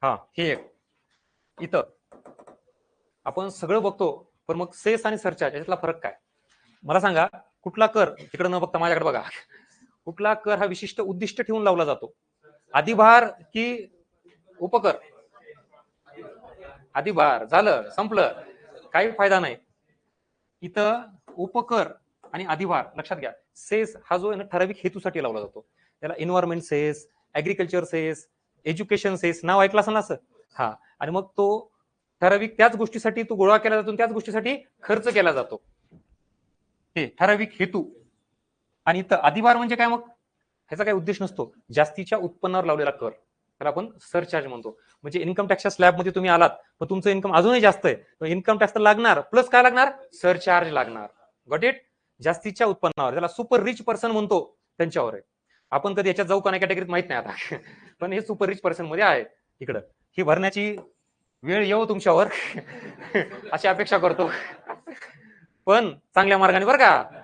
हा हे एक इथं आपण सगळं बघतो, पण मग सेस आणि सरचार्ज याच्यातला फरक काय? मला सांगा, कुठला कर तिकडे न बघता माझ्याकडे बघा, कुठला कर हा विशिष्ट उद्दिष्ट ठेवून लावला जातो? अधिभार की उपकर? अधिभार. झालं, संपलं, काही फायदा नाही इथं. उपकर आणि अधिभार लक्षात घ्या. सेस हा जो आहे ना ठराविक हेतूसाठी लावला जातो. त्याला environment cess, agriculture cess, education cess नाव ऐकलं असं ना असं. हा, आणि मग तो ठराविक त्याच गोष्टीसाठी तो गोळा केला जातो, त्याच गोष्टीसाठी खर्च केला जातो. हे ठराविक हेतू. आणि इथं अधिभार म्हणजे काय? मग ह्याचा काही उद्देश नसतो, जास्तीच्या उत्पन्नावर लावलेला कर त्याला आपण सरचार्ज म्हणतो. म्हणजे इन्कम टॅक्सच्या स्लॅबमध्ये तुम्ही आलात, पण तुमचं इन्कम अजूनही जास्त आहे, इन्कम टॅक्स तर लागणार, प्लस काय लागणार? सरचार्ज लागणार. Got it? जास्तीच्या उत्पन्नावर, त्याला सुपर रिच पर्सन म्हणतो, त्यांच्यावर आहे. आपण कधी याच्यात जाऊ का नाही कॅटेगरीत माहित नाही आता पण हे सुपर रिच पर्सन मध्ये आहे. इकडं ही भरण्याची वेळ येऊ तुमच्यावर अशी अपेक्षा करतो पण चांगल्या मार्गाने बरं का.